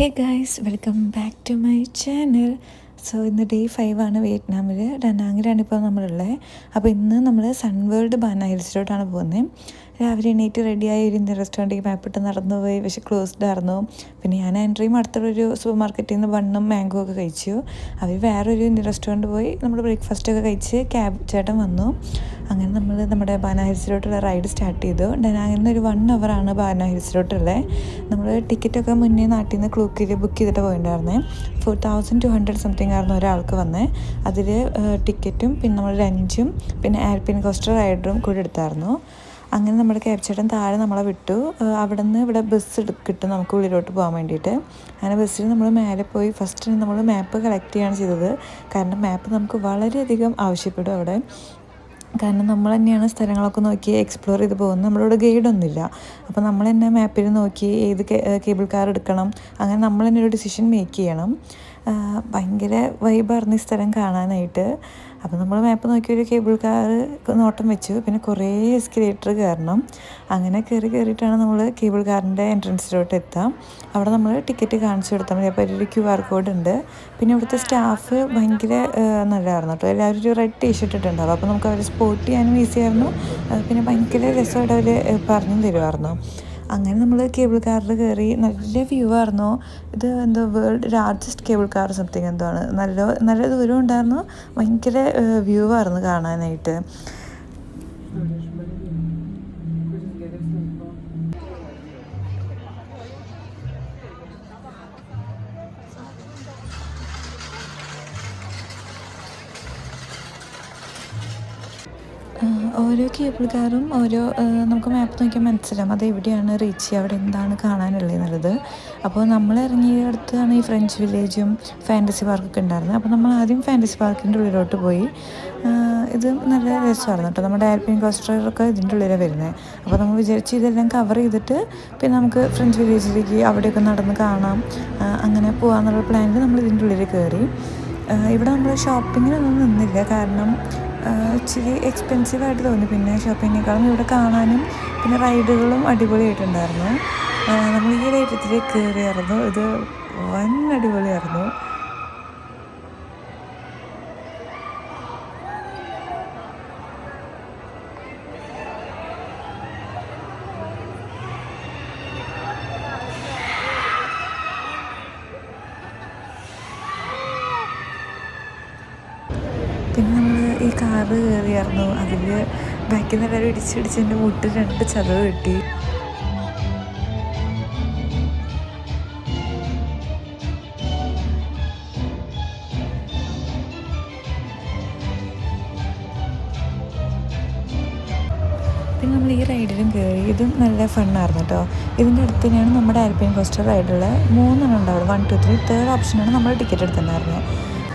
Hey guys, welcome back to my channel. So ഇന്ന് day 5 ആണ് വിയറ്റ്നാമിൽ. ഡനാങ്ങിലാണ് ഇപ്പോൾ നമ്മളുള്ളത്. അപ്പോൾ ഇന്ന് നമ്മൾ സൺവേൾഡ് ബാന ഹിൽസിലോട്ടാണ് പോകുന്നത്. രാവിലെ എണീറ്റ് റെഡിയായി ഒരു ഇന്ത്യൻ റെസ്റ്റോറൻറ്റിൽ മാപ്പിട്ട് നടന്നു പോയി. പക്ഷേ ക്ലോസ്ഡ് ആയിരുന്നു. പിന്നെ ഞാൻ എൻട്രിയും അടുത്തുള്ളൊരു സൂപ്പർ മാർക്കറ്റിൽ നിന്ന് ബണ്ണും മാംഗോ ഒക്കെ കഴിച്ചു. അവർ വേറൊരു ഇന്ത്യൻ റെസ്റ്റോറൻറ്റ് പോയി നമ്മൾ ബ്രേക്ക്ഫാസ്റ്റൊക്കെ കഴിച്ച് ക്യാബ് ചേട്ടൻ വന്നു. അങ്ങനെ നമ്മൾ നമ്മുടെ ബാന ഹിൽസിലോട്ടുള്ള റൈഡ് സ്റ്റാർട്ട് ചെയ്തു. ഡനാങ്ങിൽ നിന്ന് ഒരു 1 hour ബാന ഹിൽസിലോട്ടുള്ളത്. നമ്മൾ ടിക്കറ്റൊക്കെ മുന്നേ നാട്ടിൽ നിന്ന് ക്ലൂക്കിൽ ബുക്ക് ചെയ്തിട്ട് പോയിട്ടുണ്ടായിരുന്നേ. 4200 സംതിങ് ആയിരുന്നു ഒരാൾക്ക് വന്നത്. അതിൽ ടിക്കറ്റും പിന്നെ നമ്മൾ ലഞ്ചും പിന്നെ ആൽപിൻ കോസ്റ്റർ റൈഡറും കൂടി എടുത്തായിരുന്നു. അങ്ങനെ നമ്മുടെ ക്യാബ് ചേട്ടൻ താഴെ നമ്മളെ വിട്ടു. അവിടെ നിന്ന് ഇവിടെ ബസ് കിട്ടും നമുക്ക് ഉള്ളിലോട്ട് പോകാൻ വേണ്ടിയിട്ട്. അങ്ങനെ ബസ്സിൽ നമ്മൾ മേലെ പോയി ഫസ്റ്റ് നമ്മൾ മാപ്പ് കളക്ട് ചെയ്യുകയാണ് ചെയ്തത്. കാരണം മാപ്പ് നമുക്ക് വളരെയധികം ആവശ്യപ്പെടും അവിടെ. കാരണം നമ്മൾ തന്നെയാണ് സ്ഥലങ്ങളൊക്കെ നോക്കി എക്സ്പ്ലോർ ചെയ്ത് പോകുന്നത്. നമ്മളിവിടെ ഗൈഡൊന്നുമില്ല. അപ്പോൾ നമ്മൾ തന്നെ മാപ്പിൽ നോക്കി ഏത് കേബിൾ കാർ എടുക്കണം, അങ്ങനെ നമ്മൾ തന്നെ ഒരു ഡിസിഷൻ മേക്ക് ചെയ്യണം. ഭയങ്കര വൈബായിരുന്നു ഈ സ്ഥലം കാണാനായിട്ട്. അപ്പോൾ നമ്മൾ മാപ്പ് നോക്കി ഒരു കേബിൾ കാർ നോട്ടം വെച്ചു. പിന്നെ കുറേ എസ്കലേറ്റർ കയറണം. അങ്ങനെ കയറിയിട്ടാണ് നമ്മൾ കേബിൾ കാറിൻ്റെ എൻട്രൻസിലോട്ട് എത്താം. അവിടെ നമ്മൾ ടിക്കറ്റ് കാണിച്ചു കൊടുത്താൽ മതി. അപ്പോൾ ഒരു QR കോഡ് ഉണ്ട്. പിന്നെ ഇവിടുത്തെ സ്റ്റാഫ് ഭയങ്കര നല്ലതായിരുന്നു കേട്ടോ. എല്ലാവരും ഒരു റെഡ് ടീഷർട്ട് ഇട്ടുണ്ടാവും. അപ്പോൾ നമുക്ക് അവർ സ്പോട്ട് ചെയ്യാനും ഈസി ആയിരുന്നു. പിന്നെ ഭയങ്കര രസമായിട്ട് അവർ പറഞ്ഞു തരുമായിരുന്നു. അങ്ങനെ നമ്മൾ കേബിൾ കാറിൽ കയറി. നല്ല വ്യൂ ആയിരുന്നു. ഇത് എന്തോ world largest cable car something എന്തോ ആണ്. നല്ല ദൂരം ഉണ്ടായിരുന്നു. ഭയങ്കര വ്യൂ ആയിരുന്നു കാണാനായിട്ട്. ഓരോ കേബിൾ കാറും നമുക്ക് മാപ്പ് നോക്കിയാൽ മനസ്സിലാവും അത് എവിടെയാണ് റീച്ച് ചെയ്യുക, അവിടെ എന്താണ് കാണാനുള്ളത് എന്നുള്ളത്. അപ്പോൾ നമ്മൾ ഇറങ്ങിയ അടുത്താണ് ഈ ഫ്രഞ്ച് വില്ലേജും ഫാൻറ്റസി പാർക്കൊക്കെ ഉണ്ടായിരുന്നത്. അപ്പോൾ നമ്മൾ ആദ്യം ഫാൻറ്റസി പാർക്കിൻ്റെ ഉള്ളിലോട്ട് പോയി. ഇത് നല്ല രസമായിരുന്നു കേട്ടോ. നമ്മുടെ ആൽപിൻ കോസ്റ്ററൊക്കെ ഇതിൻ്റെ ഉള്ളിലാണ് വരുന്നത്. അപ്പോൾ നമ്മൾ വിചാരിച്ച് ഇതെല്ലാം കവർ ചെയ്തിട്ട് പിന്നെ നമുക്ക് ഫ്രഞ്ച് വില്ലേജിലേക്ക് അവിടെയൊക്കെ നടന്ന് കാണാം, അങ്ങനെ പോകാമെന്നുള്ള പ്ലാനിൽ നമ്മൾ ഇതിൻ്റെ ഉള്ളിൽ കയറി. ഇവിടെ നമ്മൾ ഷോപ്പിങ്ങിനൊന്നും നിന്നില്ല. കാരണം ഇച്ചിരി എക്സ്പെൻസീവായിട്ട് തോന്നി. പിന്നെ ഷോപ്പിങ്ങിനേക്കാളും ഇവിടെ കാണാനും പിന്നെ റൈഡുകളും അടിപൊളിയായിട്ടുണ്ടായിരുന്നു. നമ്മൾ ഈ ഒരു ഐറ്റത്തിൽ കയറിയായിരുന്നു. ഇത് വൻ അടിപൊളിയായിരുന്നു. പിന്നെ നമ്മൾ ഈ കാറ് കയറിയായിരുന്നു. അതിൽ ബാക്കിൽ നിന്ന് എല്ലാവരും ഇടിച്ചിടിച്ച് എൻ്റെ മുട്ടിൽ 2 ചതവ് കിട്ടി. പിന്നെ നമ്മൾ ഈ റൈഡിലും കയറി. ഇതും നല്ല ഫണ്ണായിരുന്നു കേട്ടോ. ഇതിൻ്റെ അടുത്ത് തന്നെയാണ് നമ്മുടെ ആൽപിൻ കോസ്റ്റർ റൈഡുള്ള 3 ഉണ്ടാവുള്ളൂ. 1, 2, 3. തേർഡ് ഓപ്ഷനാണ് നമ്മൾ ടിക്കറ്റ് എടുത്തിട്ടുണ്ടായിരുന്നത്.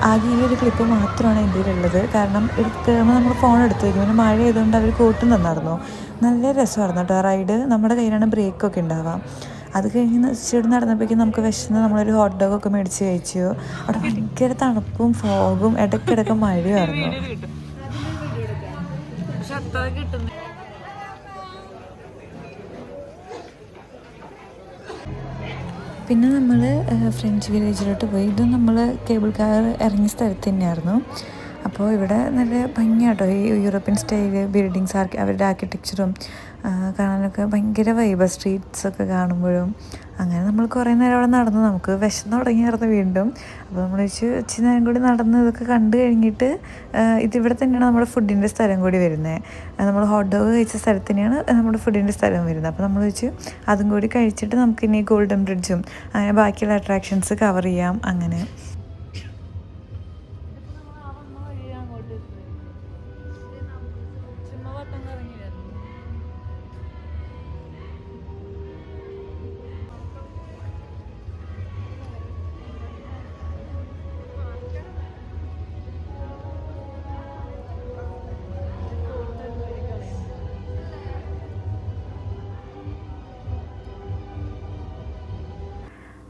ആകെ ഈ ഒരു ക്ലിപ്പ് മാത്രമാണ് എൻ്റെ കയ്യിലുള്ളത്. കാരണം കയറുമ്പോൾ നമ്മൾ ഫോൺ എടുത്ത് വയ്ക്കും. പിന്നെ മഴ ആയതുകൊണ്ട് അവർ കോട്ടും തന്നായിരുന്നു. നല്ല രസമായിരുന്നു കേട്ടോ റൈഡ്. നമ്മുടെ കയ്യിലാണ് ബ്രേക്കൊക്കെ ഉണ്ടാവാം. അത് കഴിഞ്ഞ് ഇച്ചിരി നടന്നപ്പോഴേക്കും നമുക്ക് വിശന്ന് നമ്മളൊരു ഹോട്ട് ഡോഗൊക്കെ മേടിച്ച് കഴിച്ചു. അവിടെ ഭയങ്കര തണുപ്പും ഫോഗും ഇടയ്ക്കിടയ്ക്ക് മഴയായിരുന്നു. പിന്നെ നമ്മൾ ഫ്രഞ്ച് വില്ലേജിലോട്ട് പോയി. ഇത് നമ്മൾ കേബിൾ കാർ ഇറങ്ങിയ സ്ഥലത്ത് തന്നെയായിരുന്നു. അപ്പോൾ ഇവിടെ നല്ല ഭംഗിയാട്ടോ ഈ യൂറോപ്യൻ സ്റ്റൈല് ബിൽഡിങ്സ്, അവരുടെ ആർക്കിടെക്ചറും കാണാനൊക്കെ ഭയങ്കര വൈബ. സ്ട്രീറ്റ്സൊക്കെ കാണുമ്പോഴും അങ്ങനെ നമ്മൾ കുറേ നേരം അവിടെ നടന്നു. നമുക്ക് വിശന്ന് തുടങ്ങിയായിരുന്നു വീണ്ടും. അപ്പോൾ നമ്മൾ ഇച്ചിരി നേരം കൂടി നടന്ന് ഇതൊക്കെ കണ്ടു കഴിഞ്ഞിട്ട് ഇതിവിടെ തന്നെയാണ് നമ്മുടെ ഫുഡിൻ്റെ സ്ഥലം കൂടി വരുന്നത്. നമ്മൾ ഹോട്ട് ഡോഗ് കഴിച്ച സ്ഥലത്ത് തന്നെയാണ് നമ്മുടെ ഫുഡിൻ്റെ സ്ഥലം വരുന്നത്. അപ്പോൾ നമ്മൾ അതും കൂടി കഴിച്ചിട്ട് നമുക്കിനി ഗോൾഡൻ ബ്രിഡ്ജും അങ്ങനെ ബാക്കിയുള്ള അട്രാക്ഷൻസ് കവർ ചെയ്യാം. അങ്ങനെ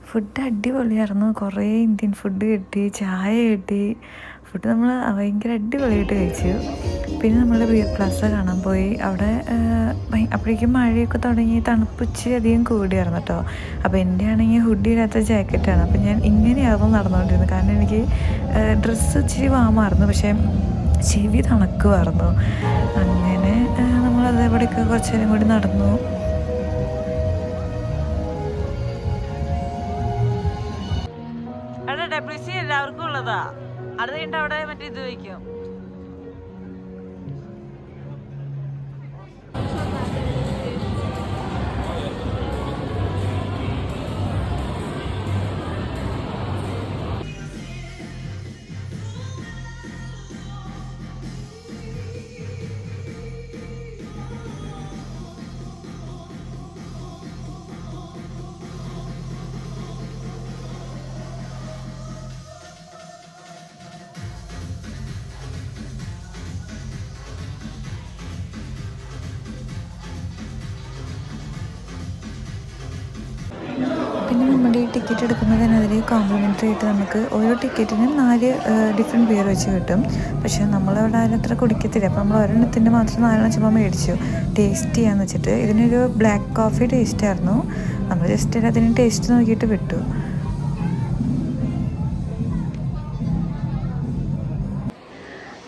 ഫുഡ് അടിപൊളിയായിരുന്നു. കുറേ ഇന്ത്യൻ ഫുഡ് കിട്ടി, ചായ കിട്ടി. ഫുഡ് നമ്മൾ ഭയങ്കര അടിപൊളിയായിട്ട് കഴിച്ചു. പിന്നെ നമ്മൾ ബിയർ പ്ലാസ കാണാൻ പോയി. അവിടെ അപ്പോഴേക്കും മഴയൊക്കെ തുടങ്ങി, തണുപ്പ് ഇച്ചിരി അധികം കൂടിയായിരുന്നു കേട്ടോ. അപ്പോൾ എൻ്റെ ആണെങ്കിൽ ഹുഡി ഇല്ലാത്ത ജാക്കറ്റാണ്. അപ്പോൾ ഞാൻ ഇങ്ങനെയായിരുന്നു നടന്നുകൊണ്ടിരുന്നത്. കാരണം എനിക്ക് ഡ്രസ്സ് ഇച്ചിരി വാമായിരുന്നു, പക്ഷേ ചെവി തണുക്കുമായിരുന്നു. അങ്ങനെ നമ്മളത് എവിടെയൊക്കെ കുറച്ച് നേരം കൂടി നടന്നു. എല്ലാവർക്കും ഉള്ളതാ. അത് കഴിഞ്ഞിട്ട് അവിടെ മറ്റേ ഇത് വയ്ക്കും. പിന്നെ നമ്മുടെ ഈ ടിക്കറ്റ് എടുക്കുന്നതിനെതിരെ കോംപ്ലിമെൻ്ററി ആയിട്ട് നമുക്ക് ഓരോ ടിക്കറ്റിനും 4 ഡിഫറെൻറ്റ് ബിയർ വെച്ച് കിട്ടും. പക്ഷേ നമ്മളവിടെ ആരും അത്ര കുടിക്കത്തില്ല. അപ്പോൾ നമ്മൾ ഒരെണ്ണത്തിൻ്റെ മാത്രം 4 ചുമ്മാ മേടിച്ചു ടേസ്റ്റ് ചെയ്യാന്ന് വെച്ചിട്ട്. ഇതിനൊരു ബ്ലാക്ക് കോഫി ടേസ്റ്റായിരുന്നു. നമ്മൾ ജസ്റ്റ് അതിന് ടേസ്റ്റ് നോക്കിയിട്ട് വിട്ടു.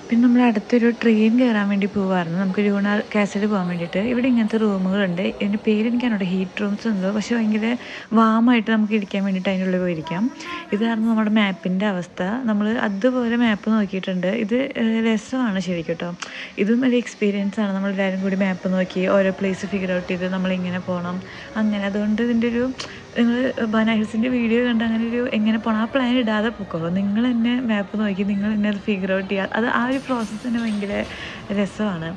പിന്നെ നമ്മൾ അടുത്തൊരു ട്രെയിൻ കയറാൻ വേണ്ടി പോകുമായിരുന്നു. നമുക്ക് ലൂണ കാസിൽ പോകാൻ വേണ്ടിയിട്ട്. ഇവിടെ ഇങ്ങനത്തെ റൂമുകളുണ്ട്. ഇതിൻ്റെ പേര് എനിക്കാണോ ഹീറ്റ് റൂംസ് എന്തോ, പക്ഷേ ഭയങ്കര വാമായിട്ട് നമുക്ക് ഇരിക്കാൻ വേണ്ടിയിട്ട് അതിൻ്റെ ഉള്ളിൽ പോയിരിക്കാം. ഇതായിരുന്നു നമ്മുടെ മാപ്പിൻ്റെ അവസ്ഥ. നമ്മൾ അതുപോലെ മാപ്പ് നോക്കിയിട്ടുണ്ട്. ഇത് രസമാണ് ശരിക്കും കേട്ടോ. ഇതും ഒരു എക്സ്പീരിയൻസ് ആണ്. നമ്മളെല്ലാവരും കൂടി മാപ്പ് നോക്കി ഓരോ പ്ലേസ് ഫിഗർ ഔട്ട് ചെയ്ത് നമ്മളിങ്ങനെ പോകണം അങ്ങനെ. അതുകൊണ്ട് ഇതിൻ്റെ ഒരു നിങ്ങൾ ബനാന ഹിൽസിൻ്റെ വീഡിയോ കണ്ട് അങ്ങനെ ഒരു എങ്ങനെ പോകണം ആ പ്ലാൻ ഇടാതെ പോക്കോളൂ. നിങ്ങൾ തന്നെ മാപ്പ് നോക്കി നിങ്ങൾ തന്നെ അത് ഫിഗർ ഔട്ട് ചെയ്യുക. അത് ആ ഒരു പ്രോസസ്സ് തന്നെ ഭയങ്കര രസമാണ്.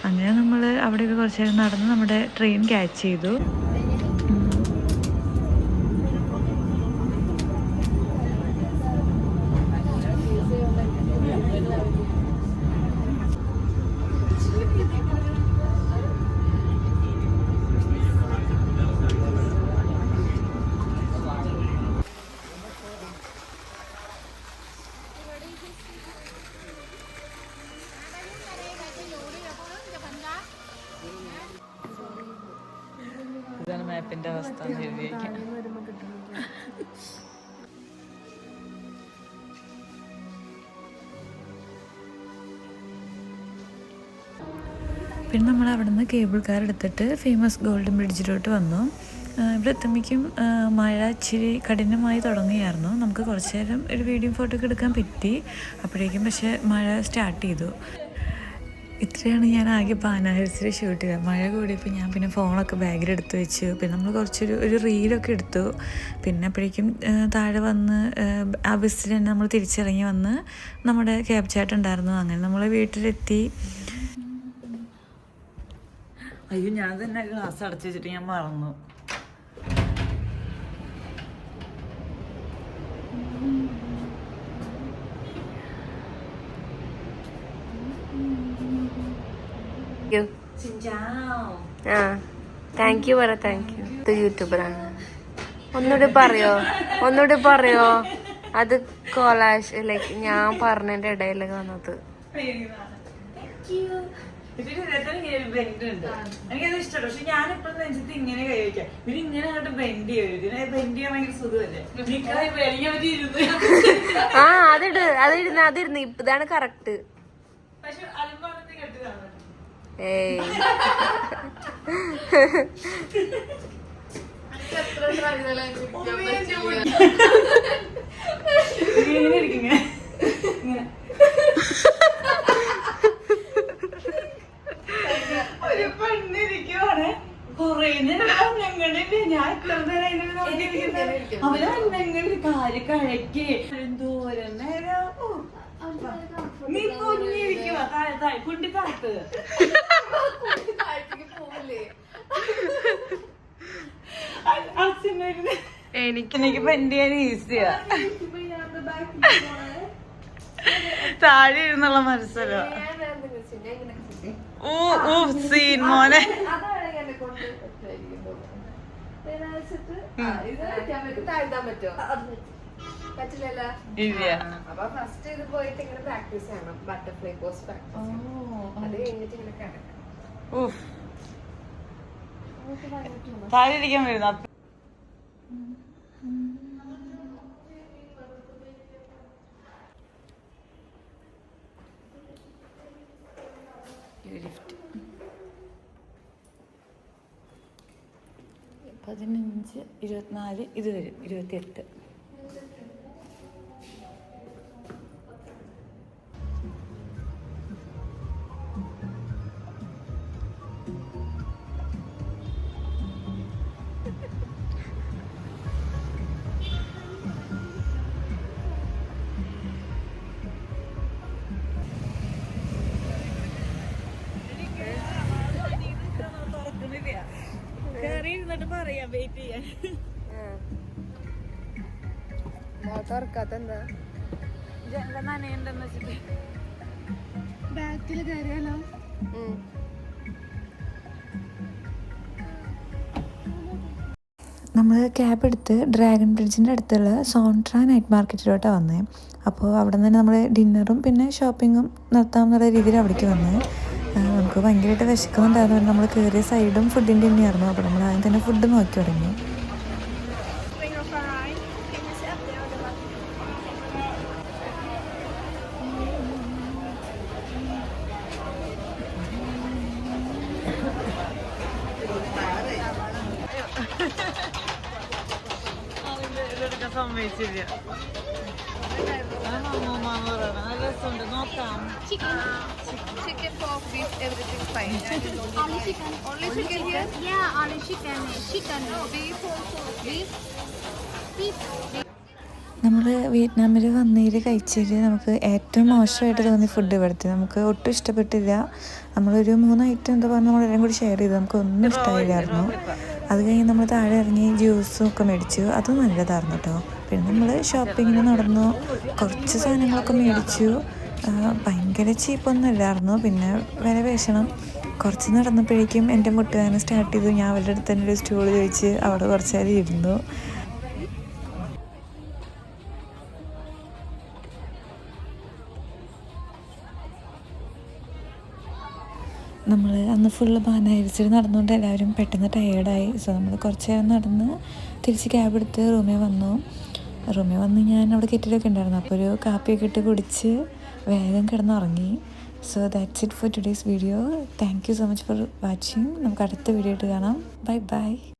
അങ്ങനെ നമ്മൾ അവിടെയൊക്കെ കുറച്ച് നേരം നടന്ന് നമ്മുടെ ട്രെയിൻ ക്യാച്ച് ചെയ്തു. ഇതാണ് മാപ്പിൻ്റെ അവസ്ഥ. പിന്നെ നമ്മൾ അവിടെ നിന്ന് കേബിൾ കാർ എടുത്തിട്ട് ഫേമസ് ഗോൾഡൻ ബ്രിഡ്ജിലോട്ട് വന്നു. ഇവിടെ എത്തുമ്പോഴേക്കും മഴ ഇച്ചിരി കഠിനമായി തുടങ്ങിയായിരുന്നു. നമുക്ക് കുറച്ച് നേരം ഒരു വീഡിയോ ഫോട്ടോ ഒക്കെ എടുക്കാൻ പറ്റി. അപ്പോഴേക്കും പക്ഷേ മഴ സ്റ്റാർട്ട് ചെയ്തു. ഇത്രയാണ് ഞാൻ ആകെ ബനാന ഹിൽസിൽ ഷൂട്ട് ചെയ്തത്. മഴ കൂടിയപ്പോൾ ഞാൻ പിന്നെ ഫോണൊക്കെ ബാഗിലെടുത്ത് വെച്ചു. പിന്നെ നമ്മൾ കുറച്ചൊരു റീലൊക്കെ എടുത്തു. പിന്നെ അപ്പോഴേക്കും താഴെ വന്ന് ആ ബസ്സിൽ തന്നെ നമ്മൾ തിരിച്ചിറങ്ങി വന്ന് നമ്മുടെ ക്യാബ് ചാറ്റ് ഉണ്ടായിരുന്നു. അങ്ങനെ നമ്മൾ വീട്ടിലെത്തി. അയ്യോ, ഞാൻ തന്നെ ഗ്ലാസ് അടച്ചു വെച്ചിട്ട് ഞാൻ മറന്നു. താങ്ക് യു പറ. Thank you. ഇത് യൂട്യൂബറാണ്. ഒന്നുകൂടി പറയോ അത് കൊളാഷ് ലൈക്ക് ഞാൻ പറഞ്ഞതിന്റെ ഇടയിലൊക്കെ വന്നത്. എനിക്കത് ഇഷ്ടമല്ല. പക്ഷെ ഞാനിപ്പോഴും നെഞ്ചത്ത് ഇങ്ങനെ കഴിക്കാം. പിന്നെ ഇങ്ങനെ അങ്ങോട്ട് ബെൻഡ് ചെയ്യും. ബെൻഡ് ചെയ്യാൻ ഭയങ്കര സുഖമല്ലേ. അതിരുന്ന് ഇതാണ് കറക്റ്റ്. പക്ഷെ അലമ്പാടത്തെ കെട്ടിലാണ്. ഏയ് ഒരു പെണ്ണിരിക്കുവാണ്. കൊറേ നേരം ഞങ്ങളുടെ ഞാൻ എത്ര നേരം അവര് അന്നങ്ങനെ കാല് കഴക്കി എന്തോരം നേരം നീ പൊന്നിരിക്കുവാ. താഴെ കുണ്ടി താഴത്ത് എനിക്ക് പെൻഡ് ചെയ്യാൻ ഈസിയാ. താഴെ ഇരുന്നുള്ള മത്സരം. സീൻ മോനെ. പറ്റില്ലല്ലോ. ഇല്ല. അപ്പൊ ഫസ്റ്റ് ഇത് പോയിട്ട് ഇങ്ങനെ പ്രാക്ടീസ് ചെയ്യണം. Butterfly pose practice. അത് കഴിഞ്ഞിട്ട് ഇങ്ങനെ കിടക്കാം. ഊഫ്. താഴെ ഇരിക്കാൻ വരുന്നു. ലിഫ്റ്റ് 15, 24 ഇത് വരും 28. പറയാം വെയിറ്റ് ചെയ്യാൻ. തുറക്കാത്ത എന്താ നനയുണ്ടെന്ന് വെച്ചിട്ട് ബാക്കിൽ കയറിയാലോ? നമ്മൾ ക്യാബ് എടുത്ത് ഡ്രാഗൺ ബ്രിഡ്ജിൻ്റെ അടുത്തുള്ള സോൺട്ര നൈറ്റ് മാർക്കറ്റിലോട്ടാണ് വന്നത്. അപ്പോൾ അവിടെ നിന്ന് തന്നെ നമ്മൾ ഡിന്നറും പിന്നെ ഷോപ്പിങ്ങും നടത്താമെന്നുള്ള രീതിയിൽ അവിടേക്ക് വന്നത്. നമുക്ക് ഭയങ്കരമായിട്ട് വിശക്കുന്നുണ്ടായിരുന്നു. നമ്മൾ കയറിയ സൈഡും ഫുഡിൻ്റെ തന്നെയായിരുന്നു. അപ്പോൾ നമ്മൾ ആദ്യം തന്നെ ഫുഡ് നോക്കി തുടങ്ങി. സമ്മതിച്ചില്ല. നല്ല രസമുണ്ട്, നോക്കാം. Chicken, pork, beef, everything fine. Only chicken. Only chicken here? Yeah, only chicken. Chicken. No, beef also. Beef? Beef. നമ്മൾ വിയറ്റ്നാമിൽ വന്നതിൽ കഴിച്ചതിൽ നമുക്ക് ഏറ്റവും മോശമായിട്ട് തോന്നിയ ഫുഡ് ഇവിടുത്തെ നമുക്ക് ഒട്ടും ഇഷ്ടപ്പെട്ടില്ല. നമ്മളൊരു 3 ഐറ്റം എന്താ പറഞ്ഞാൽ നമ്മളെല്ലാം കൂടി ഷെയർ ചെയ്തു. നമുക്ക് ഒന്നും ഇഷ്ടമായില്ലായിരുന്നു. അത് കഴിഞ്ഞ് നമ്മൾ താഴെ ഇറങ്ങി ജ്യൂസും ഒക്കെ മേടിച്ചു. അത് നല്ലതായിരുന്നു കേട്ടോ. പിന്നെ നമ്മൾ ഷോപ്പിങ്ങിന് നടന്നു, കുറച്ച് സാധനങ്ങളൊക്കെ മേടിച്ചു. ഭയങ്കര ചീപ്പൊന്നും ഇല്ലായിരുന്നു. പിന്നെ വില പേശണം. കുറച്ച് നടന്നപ്പോഴേക്കും എൻ്റെ മുട്ടുകാരൻ സ്റ്റാർട്ട് ചെയ്തു. ഞാൻ അവരുടെ അടുത്ത് തന്നെ ഒരു സ്റ്റൂൾ ചോദിച്ച് അവിടെ കുറച്ച് നേരം ഇരുന്നു. നമ്മൾ അന്ന് ഫുള്ള് ബാനായിരിച്ചിട്ട് നടന്നുകൊണ്ട് എല്ലാവരും പെട്ടെന്ന് ടയേർഡായി. സോ നമ്മൾ കുറച്ച് നേരം നടന്ന് തിരിച്ച് ക്യാബ് എടുത്ത് റൂമിൽ വന്നു. ഞാൻ അവിടെ കെറ്റിലൊക്കെ ഉണ്ടായിരുന്നു. അപ്പോൾ ഒരു കാപ്പിയൊക്കെ ഇട്ട് കുടിച്ച് വേഗം കിടന്നുറങ്ങി. So that's it for today's video. Thank you so much for watching. നമുക്ക് അടുത്ത വീഡിയോ ആയിട്ട് കാണാം. Bye bye.